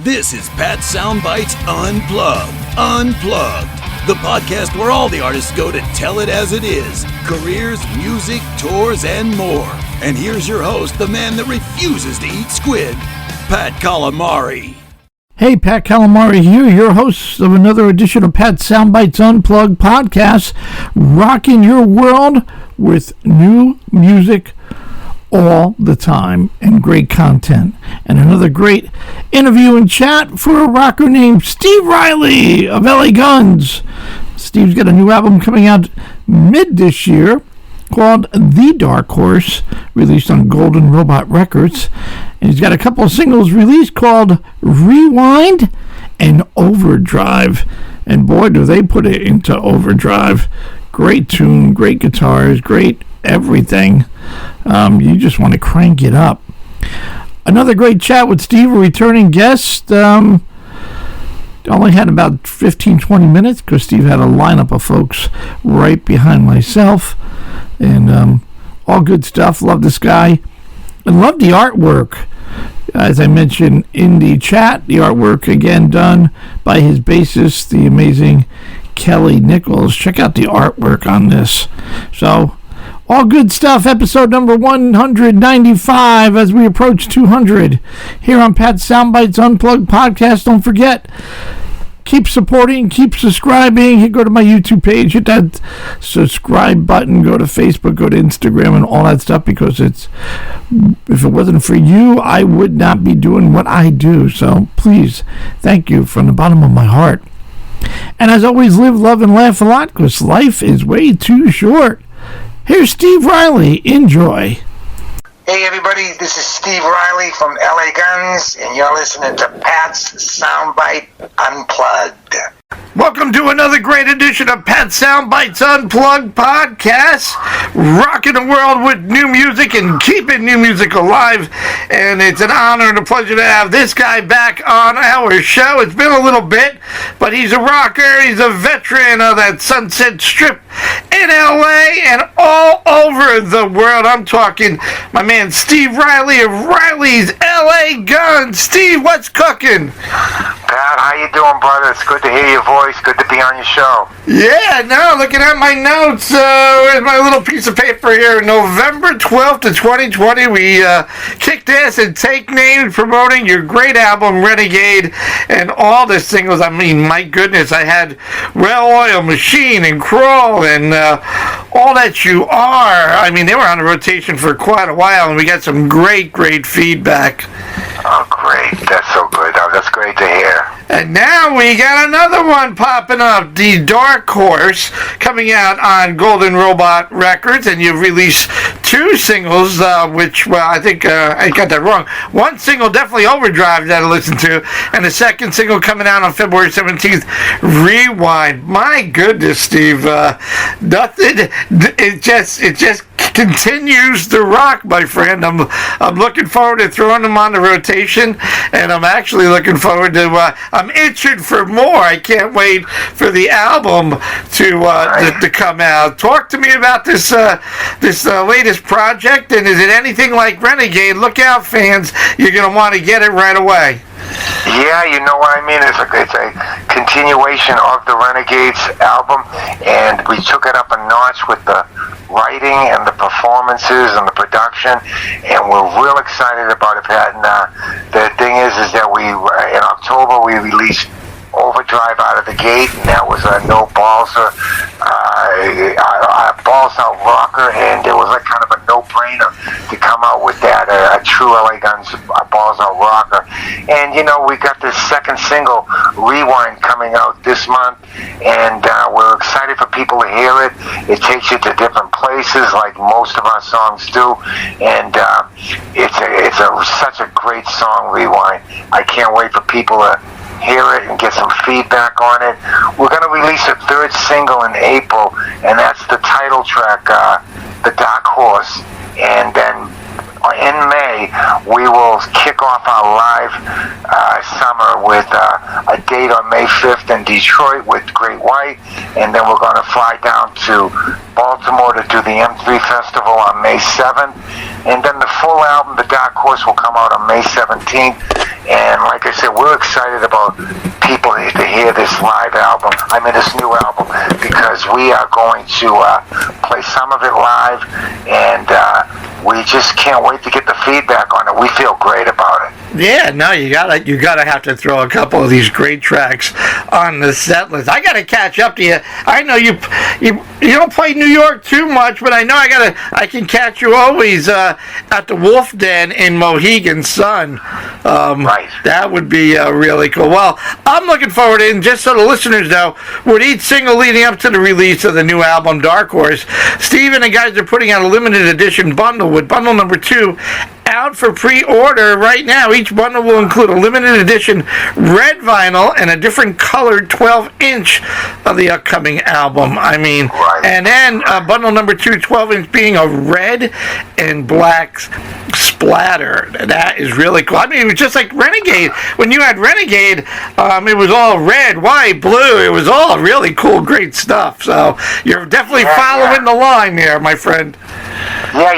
This is Pat Soundbites Unplugged. The podcast where all the artists go to tell it as it is. Careers, music, tours, and more. And here's your host, the man that refuses to eat squid, Pat Calamari. Hey, Pat Calamari here, your host of another edition of Pat Soundbites Unplugged podcast, rocking your world with new music all the time and great content. And another great interview and chat for a rocker named Steve Riley of LA Guns. Steve's got a new album coming out mid this year called The Dark Horse, released on Golden Robot Records. And he's got a couple of singles released called Rewind and Overdrive. And boy, do they put it into overdrive. Great tune, great guitars, great everything. You just want to crank it up. Another great chat with Steve, a returning guest. Only had about 15-20 minutes because Steve had a lineup of folks right behind myself. And all good stuff. Love this guy. And love the artwork. As I mentioned in the chat, the artwork again done by his bassist, the amazing Kelly Nichols. Check out the artwork on this. So, all good stuff. Episode number 195 as we approach 200 here on Pat Soundbites Unplugged podcast. Don't forget, keep supporting, keep subscribing. Go to my YouTube page, hit that subscribe button, go to Facebook, go to Instagram and all that stuff, because if it wasn't for you, I would not be doing what I do. So please, thank you from the bottom of my heart. And as always, live, love, and laugh a lot, because life is way too short. Here's Steve Riley. Enjoy. Hey everybody, this is Steve Riley from LA Guns, and you're listening to Pat's Soundbite Unplugged. Welcome to another great edition of Pat Soundbites Unplugged podcast, rocking the world with new music and keeping new music alive. And it's an honor and a pleasure to have this guy back on our show. It's been a little bit, but he's a rocker. He's a veteran of that Sunset Strip in LA and all over the world. I'm talking my man Steve Riley of Riley's LA Guns. Steve, what's cooking? Pat, how you doing, brother? It's good to hear your voice. Good to be on your show. Yeah, no, looking at my notes, where's my little piece of paper here? November 12th of 2020, we kicked ass and take names promoting your great album, Renegade, and all the singles. I mean, my goodness, I had Well Oil, Machine, and Crawl, and All That You Are. I mean, they were on the rotation for quite a while, and we got some great feedback. Oh, great. That's so good. Oh, that's great to hear. And now we got another one popping up, The Dark Horse, coming out on Golden Robot Records, and you've released two singles, which, well, I think I got that wrong. One single, definitely Overdrive, that I listened to, and the second single coming out on February 17th, Rewind. My goodness, Steve, nothing, it just continues to rock, my friend. I'm looking forward to throwing them on the rotation, and I'm actually looking forward to, I'm itching for more. I can't wait for the album to come out. Talk to me about this latest project, and is it anything like Renegade? Look out, fans. You're going to want to get it right away. Yeah, you know what I mean? It's a continuation of the Renegades album, and we took it up a notch with the writing and the performances and the production, and we're real excited about it, Pat. And the thing is that we in October we released Overdrive out of the gate, and that was a no balls or balls out rocker, and it was like kind of a no-brainer to come out with that, a true LA Guns balls out rocker. And you know, we got this second single, Rewind, coming out this month, and we're excited for people to hear it. It takes you to different places, like most of our songs do, and it's such a great song, Rewind. I can't wait for people to hear it and get some feedback on it. We're going to release a third single in April, and that's the title track, The Dark Horse. And then in May, we will kick off our live summer with a date on May 5th in Detroit with Great White, and then we're going to fly down to Baltimore to do the M3 Festival on May 7th, and then the full album, The Dark Horse, will come out on May 17th, And like I said, we're excited about people to hear this live album. This new album, because we are going to play some of it live, and we just can't wait to get the feedback on it. We feel great about it. Yeah, no, you gotta have to throw a couple of these great tracks on the set list. I gotta catch up to you. I know you don't play New York too much, but I know I can catch you always at the Wolf Den in Mohegan Sun. Right. That would be really cool. Well, I'm looking forward to it, and just so the listeners know, with each single leading up to the release of the new album, Dark Horse, Steve and the guys are putting out a limited edition bundle with bundle number 2 out for pre-order right now. Each bundle will include a limited edition red vinyl and a different colored 12-inch of the upcoming album. Right. And then bundle number 2, 12-inch being a red and black splatter. That is really cool. It was just like Renegade. When you had Renegade, it was all red, white, blue. It was all really cool, great stuff. So you're definitely following the line there, my friend. Yeah,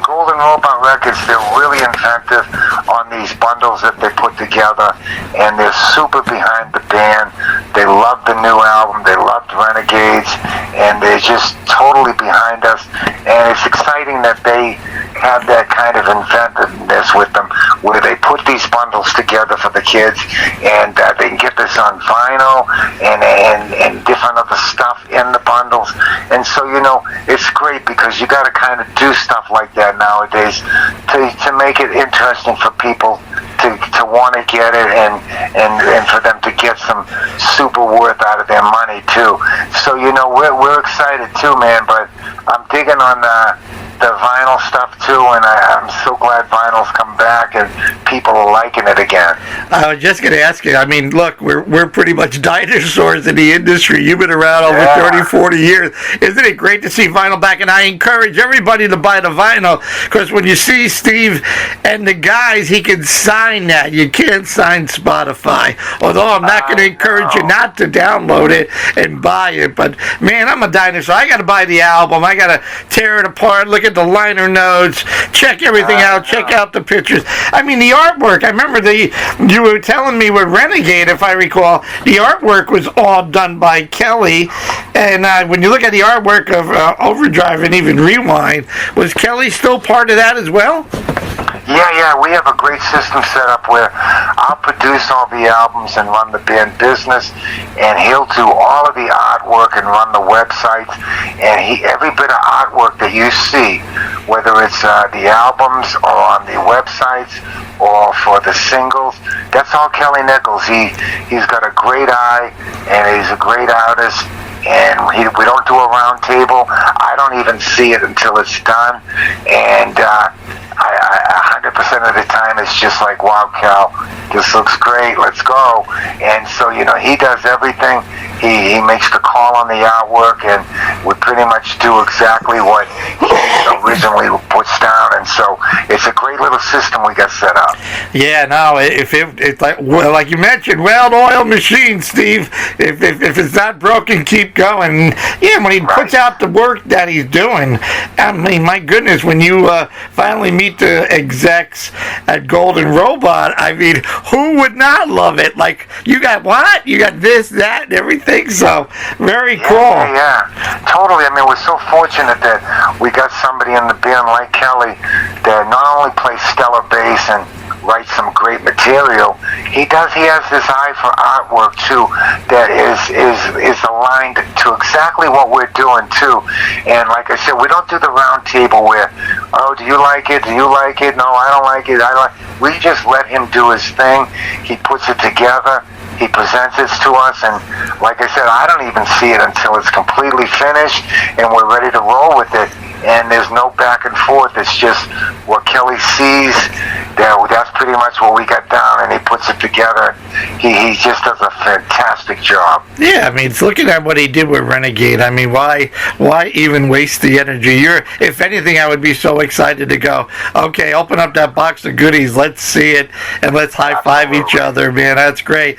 Golden Robot Records, they're really inventive on these bundles that they put together, and they're super behind the band. They love the new album, they loved Renegades, and they're just totally behind us, and it's exciting that they have that kind of inventiveness with them, where they put these bundles together for the kids, and they can get this on vinyl and different other stuff in the bundles. And so, it's great, because you got to kind of do stuff like that nowadays to make it interesting for people to want to get it, and for them to get some super worth out of their money too. So we're excited too, man. But I'm digging on the vinyl stuff too, and I'm so glad vinyl's come back and people are liking it again. I was just going to ask you, look, we're pretty much dinosaurs in the industry. You've been around over 30, 40 years. Isn't it great to see vinyl back? And I encourage everybody to buy the vinyl, because when you see Steve and the guys, he can sign that. You can't sign Spotify. Although I'm not going to encourage you not to download it and buy it. But, man, I'm a dinosaur. I got to buy the album. I got to tear it apart, look at the liner notes, check everything out, check out the pictures. The artwork, I remember you were telling me with Renegade, if I recall, the artwork was all done by Kelly. And when you look at the artwork of Overdrive and even Rewind, was Kelly still part of that as well? Yeah, we have a great system set up where I'll produce all the albums and run the band business, and he'll do all of the artwork and run the websites, and every bit of artwork that you see, whether it's the albums or on the websites or for the singles, that's all Kelly Nichols. He's got a great eye, and he's a great artist. And we don't do a round table. I don't even see it until it's done. And 100% of the time it's just like, wow, Cal, this looks great, let's go. And so, he does everything. He makes the call on the artwork, and we pretty much do exactly what he originally puts down. And so it's a great little system we got set up. Yeah, no, it's like you mentioned, well-oiled machine, Steve. If it's not broken, keep going. Yeah, when he puts out the work that he's doing, my goodness, when you finally meet the execs at Golden Robot, who would not love it? Like, you got what? You got this, that, and everything. So, very cool. Yeah, totally. we're so fortunate that we got somebody in the band like Kelly that not only plays stellar bass and writes some great material, he has this eye for artwork too that is aligned to exactly what we're doing too. And like I said, we don't do the round table where, oh, do you like it? Do you like it? No, I don't like it. We just let him do his thing. He puts it together. He presents it to us, and like I said, I don't even see it until it's completely finished and we're ready to roll with it. And there's no back and forth. It's just what Kelly sees. That's pretty much what we got down, and he puts it together. He just does a fantastic job. Yeah, it's looking at what he did with Renegade. Why even waste the energy? If anything, I would be so excited to go, okay, open up that box of goodies. Let's see it, and let's high-five each other, man. That's great.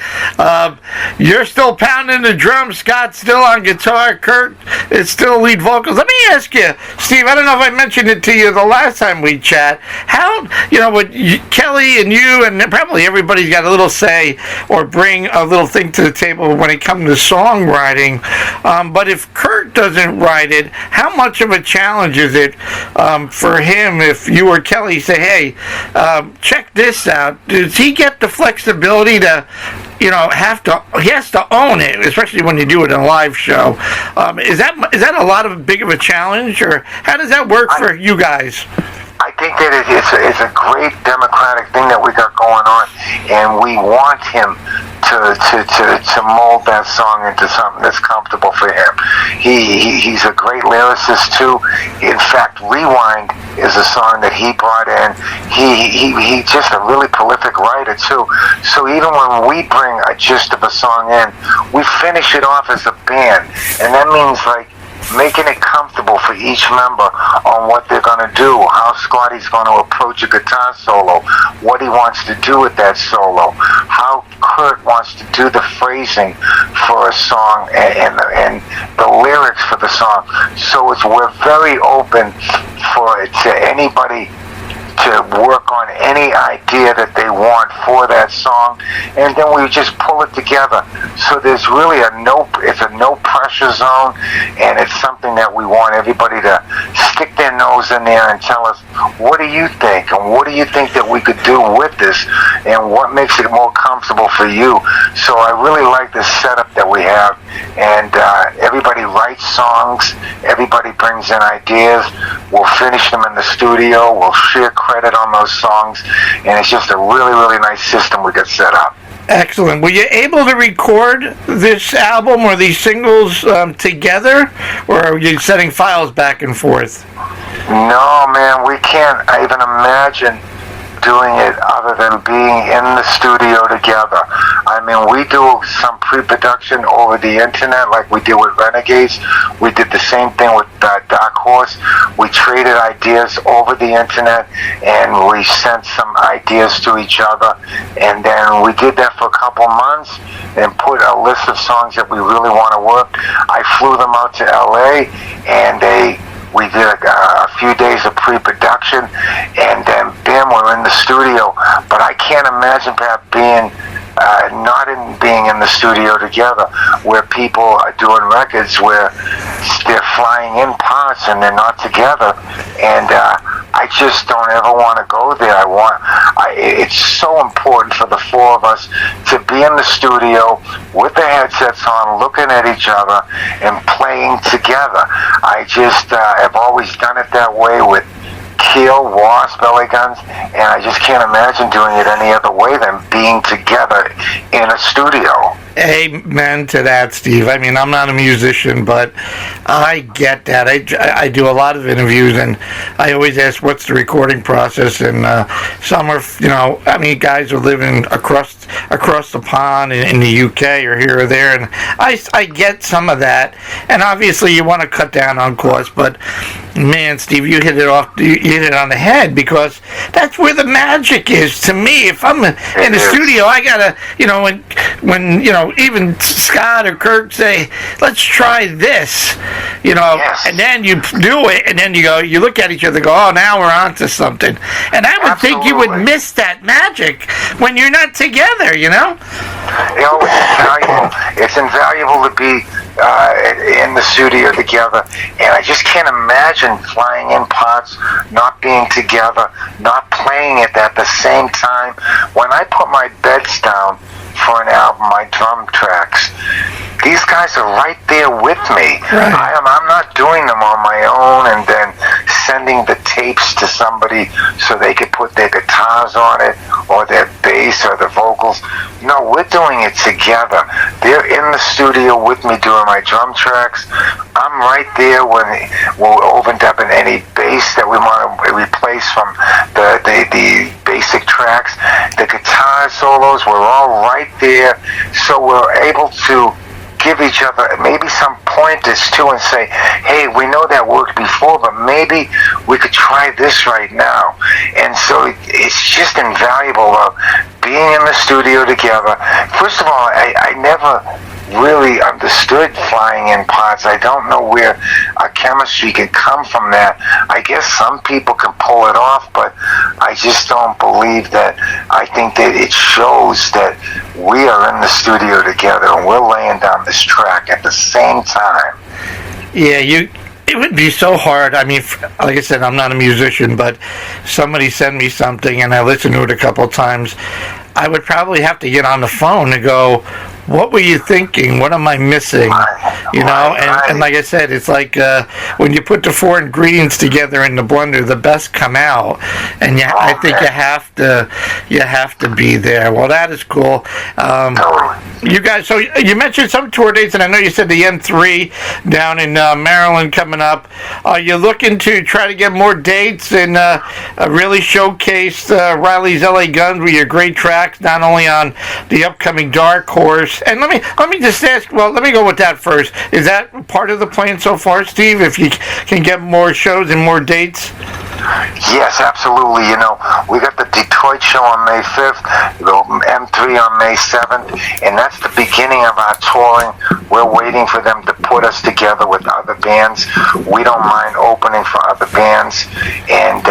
You're still pounding the drums. Scott's still on guitar. Kurt is still lead vocals. Let me ask you, Steve, I don't know if I mentioned it to you the last time we chat. How, with Kelly and you and probably everybody's got a little say or bring a little thing to the table when it comes to songwriting. But if Kurt doesn't write it, how much of a challenge is it for him if you or Kelly say, hey, check this out? Does he get the flexibility to, he has to own it, especially when you do it in a live show? Is that a lot of big of a challenge, or how does that work for you guys? I think that it's a great democratic thing that we got going on, and we want him to mold that song into something that's comfortable for him. He's a great lyricist too. In fact, Rewind is a song that he brought in. He's just a really prolific writer too. So even when we bring a gist of a song in, we finish it off as a band, and that means making it comfortable for each member on what they're going to do, how Scotty's going to approach a guitar solo, what he wants to do with that solo, how Kurt wants to do the phrasing for a song and the lyrics for the song. So we're very open to anybody to work on any idea that they want for that song, and then we just pull it together. So there's really it's a no pressure zone, and it's something that we want everybody to stick their nose in there and tell us, what do you think, and what do you think that we could do with this, and what makes it more comfortable for you. So I really like the setup that we have, and everybody writes songs, everybody brings in ideas, we'll finish them in the studio, we'll share credit on those songs, and it's just a really, really nice system we got set up. Excellent. Were you able to record this album or these singles together, or are you sending files back and forth? No, man, we can't even imagine doing it other than being in the studio together. I mean, we do some pre-production over the internet like we did with Renegades. We did the same thing with Dark Horse. We traded ideas over the internet, and we sent some ideas to each other, and then we did that for a couple months and put a list of songs that we really want to work. I flew them out to LA, and we did a few days of pre-production, and then bam, we're in the studio. But I can't imagine Pat being in the studio together, where people are doing records where they're flying in parts and they're not together, and I just don't ever want to go there. It's so important for the four of us to be in the studio with the headsets on, looking at each other and playing together. I just have always done it that way with Keel, Wasp, Belly Guns, and I just can't imagine doing it any other way than being together in a studio. Amen to that, Steve. I mean, I'm not a musician, but I get that. I do a lot of interviews, and I always ask, what's the recording process? And some are, guys are living across the pond in the UK or here or there, and I get some of that. And obviously, you want to cut down on cost, but man, Steve, you hit it on the head, because that's where the magic is to me. If I'm in the studio, I gotta, when even Scott or Kurt say, let's try this, yes. And then you do it, and then you look at each other and go, oh, now we're on to something. And I would think you would miss that magic when you're not together, It's invaluable to be in the studio together, and I just can't imagine flying in parts, not being together, not playing it at the same time. When I put my beds down for an album, my drum tracks, these guys are right there with me. Right. I'm not doing them on my own and then sending the tapes to somebody so they could put their guitars on it or their bass or the vocals. No, we're doing it together. They're in the studio with me doing my drum tracks. I'm right there when we're overdubbing any bass that we want to replace from the basic tracks. The guitar solos, we're all right there, so we're able to give each other maybe some pointers too and say, hey, we know that worked before, but maybe we could try this right now. And so it's just invaluable being in the studio together. First of all, I never really understood flying in pods. I don't know where our chemistry can come from that. I guess some people can pull it off, but I just don't believe that. I think that it shows that we are in the studio together and we're laying down this track at the same time. Yeah, it would be so hard. I mean, like I said, I'm not a musician, but somebody send me something and I listen to it a couple of times. I would probably have to get on the phone and go, what were you thinking? What am I missing? You know, and like I said, it's like when you put the 4 ingredients together in the blender, the best come out. And I think you have to be there. Well, that is cool. You guys, so you mentioned some tour dates, and I know you said the M3 down in Maryland coming up. Are you looking to try to get more dates and really showcase Riley's LA Guns with your great tracks, not only on the upcoming Dark Horse? And let me just ask. Well, let me go with that first. Is that part of the plan so far, Steve? If you can get more shows and more dates. Yes, absolutely. You know, we got the Detroit show on May 5th, the M3 on May 7th, and that's the beginning of our touring. We're waiting for them to put us together with other bands. We don't mind opening for other bands, and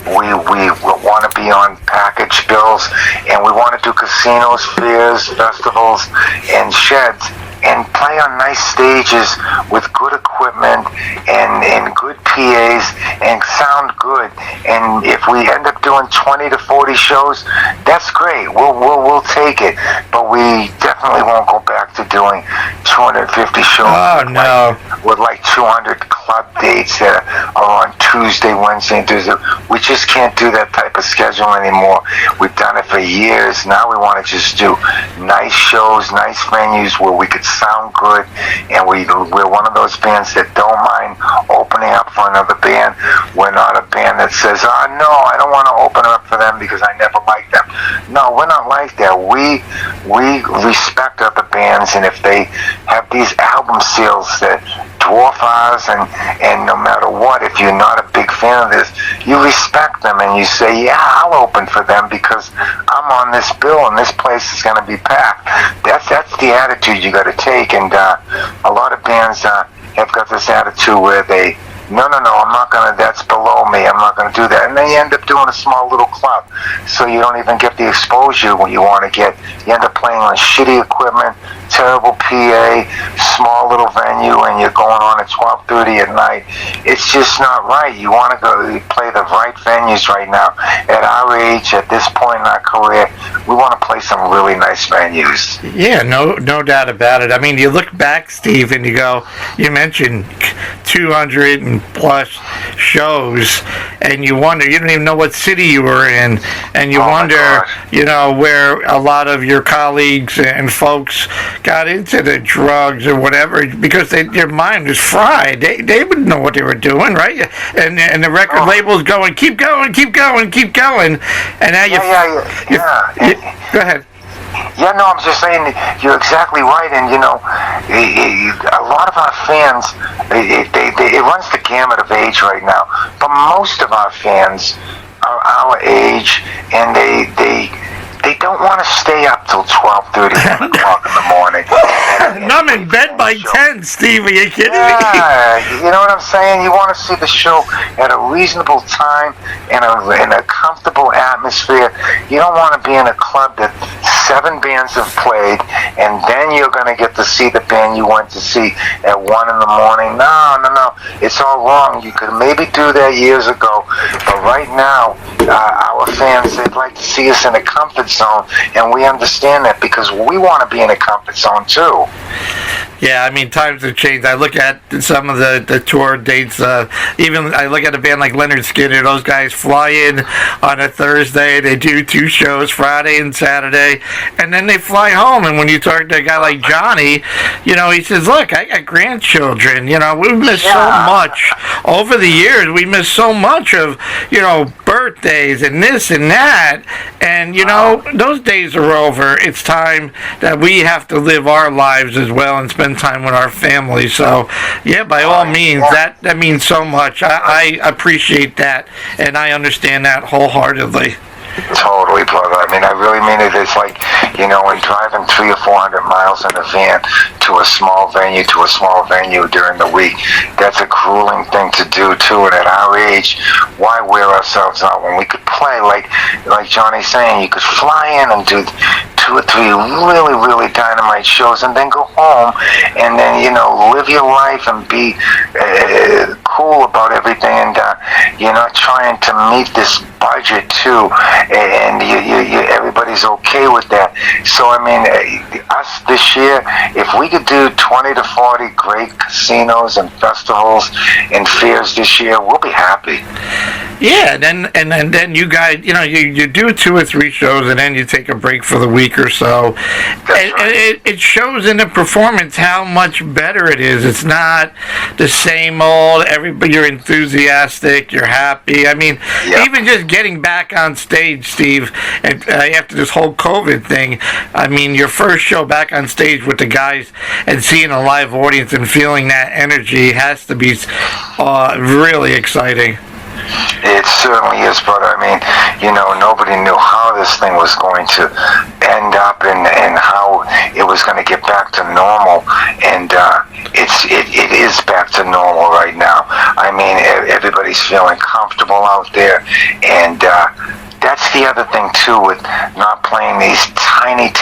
we want to be on package bills, and we want to do casinos, fairs, festivals, and sheds, and play on nice stages with good equipment and good PAs and sound good. And if we end up doing 20 to 40 shows, that's great. We'll take it. But we definitely won't go back to doing 250 shows. Oh, no. With like 200 club dates that are on Tuesday, Wednesday, and Thursday. We just can't do that type of schedule anymore. We've done it for years. Now we want to just do nice shows, nice venues where we could sound good, and we're one of those bands that don't mind opening up for another band. We're not a band that says, no, I don't want to open up for them because I never liked them. No, we're not like that. We respect other bands, and if they have these album sales that dwarf ours, and no matter what, if you're not a big fan of this, you respect them and you say, yeah, I'll open for them because I'm on this bill and this place is going to be packed. That's the attitude you got to take, and a lot of bands have got this attitude where they, no, I'm not going to, that's below me, I'm not going to do that. And then you end up doing a small little club. So you don't even get the exposure what you want to get. You end up playing on shitty equipment, terrible PA, small little venue, and you're going on at 12:30 at night. It's just not right. You want to go play the right venues right now. At our age, at this point in our career, we want to play some really nice venues. Yeah, no doubt about it. I mean, you look back, Steve, and you go, you mentioned 200 and plus shows, and you wonder, you don't even know what city you were in, and you wonder, you know, where a lot of your colleagues and folks got into the drugs or whatever, because their mind was fried. They wouldn't know what they were doing, right? And the record label's going, keep going, and now go ahead. Yeah, no, I'm just saying you're exactly right, and you know, a lot of our fans, it runs the gamut of age right now, but most of our fans are our age, and they don't want to stay up till 12:30, 1 o'clock in the morning. I'm in bed by 10, Steve. Are you kidding me? Yeah, you know what I'm saying? You want to see the show at a reasonable time in a comfortable atmosphere. You don't want to be in a club that 7 bands have played, and then you're going to get to see the band you went to see at 1 in the morning. No. It's all wrong. You could maybe do that years ago, but right now, our fans, they'd like to see us in a comfort zone, and we understand that because we want to be in a comfort zone too. Yeah, I mean, times have changed. I look at some of the tour dates. Even I look at a band like Leonard Skinner. Those guys fly in on a Thursday. They do 2 shows, Friday and Saturday, and then they fly home. And when you talk to a guy like Johnny, you know, he says, look, I got grandchildren. You know, we've missed so much. Over the years, we missed so much of, you know, birthdays and this and that. And, you know, those days are over. It's time that we have to live our lives as well and spend time with our family. So, yeah, by all means, that means so much. I appreciate that, and I understand that wholeheartedly. Totally, brother. I mean, I really mean it. It's like, when driving 300 or 400 miles in a van to a small venue during the week, that's a grueling thing to do, too. And at our age, why wear ourselves out when we could play, like Johnny's saying, you could fly in and do 2 or 3 really, really dynamite shows and then go home and then, live your life and be cool about everything, and you're not trying to meet this budget too, and everybody's okay with that. So I mean, us this year, if we could do 20 to 40 great casinos and festivals and fairs this year, we'll be happy. Yeah, and then you guys, you do 2 or 3 shows, and then you take a break for the week or so. And it shows in the performance how much better it is. It's not the same old. You're enthusiastic. You're happy. I mean, even just getting back on stage, Steve, and after this whole COVID thing, I mean, your first show back on stage with the guys and seeing a live audience and feeling that energy has to be really exciting. It certainly is, brother. I mean, nobody knew how this thing was going to end up and how it was going to get back to normal. And it is back to normal right now. I mean, everybody's feeling comfortable out there, and that's the other thing too with not playing these tiny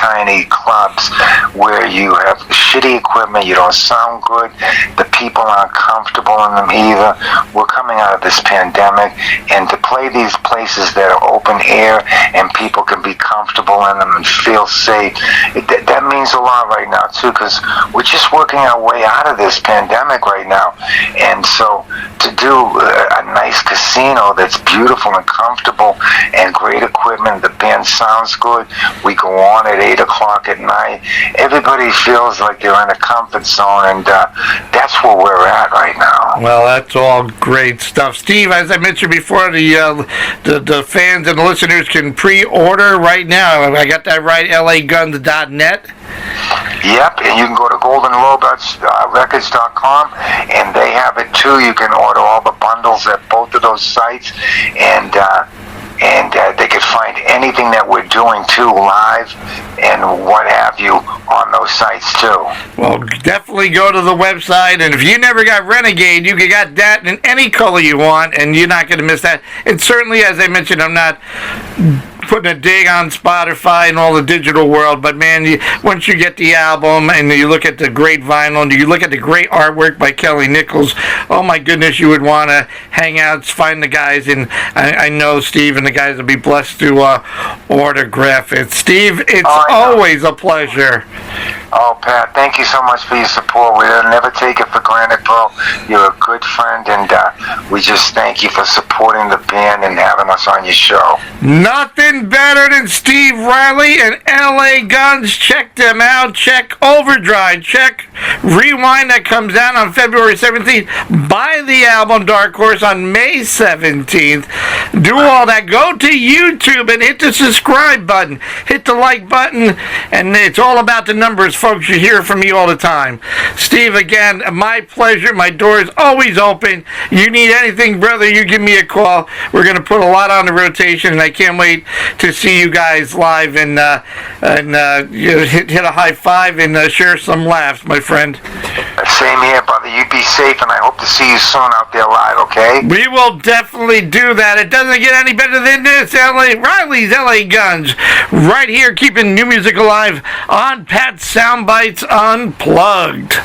clubs where you have shitty equipment, you don't sound good, the people aren't comfortable in them either. We're coming out of this pandemic, and to play these places that are open air and people can be comfortable in them and feel safe, that means a lot right now too, because we're just working our way out of this pandemic right now. And so to do a nice casino that's beautiful and comfortable and great equipment, the band sounds good, we go on at 8 o'clock at night, everybody feels like they're in a comfort zone, and that's where we're at right now. Well, that's all great stuff. Steve, as I mentioned before, the fans and the listeners can pre-order right now. I got that right, laguns.net? Yep, and you can go to goldenrobotsrecords.com, and they have it too. You can order all the bundles at both of those sites, and they can find anything that we're doing too live and what have you on those sites too. Well, definitely go to the website, and if you never got Renegade, you got that in any color you want, and you're not going to miss that. And certainly, as I mentioned, I'm not putting a dig on Spotify and all the digital world, but man, once you get the album and you look at the great vinyl and you look at the great artwork by Kelly Nichols, oh my goodness, you would want to hang out, find the guys, and I know Steve and the guys will be blessed to autograph it. Steve, it's always a pleasure. Oh, Pat, thank you so much for your support. We'll never take it for granted, bro. You're a good friend, and we just thank you for supporting the band and having us on your show. Nothing better than Steve Riley and LA Guns. Check them out. Check Overdrive. Check Rewind that comes out on February 17th. Buy the album Dark Horse on May 17th. Do all that. Go to YouTube and hit the subscribe button. Hit the like button. And it's all about the numbers, folks. You hear from me all the time. Steve, again, my pleasure. My door is always open. You need anything, brother, you give me a call. We're going to put a lot on the rotation, and I can't wait to see you guys live and hit a high five and share some laughs, my friend. Same here, brother. You be safe, and I hope to see you soon out there live, okay? We will definitely do that. It doesn't get any better than this. Riley's LA Guns, right here, keeping new music alive on Pat Soundbites Unplugged.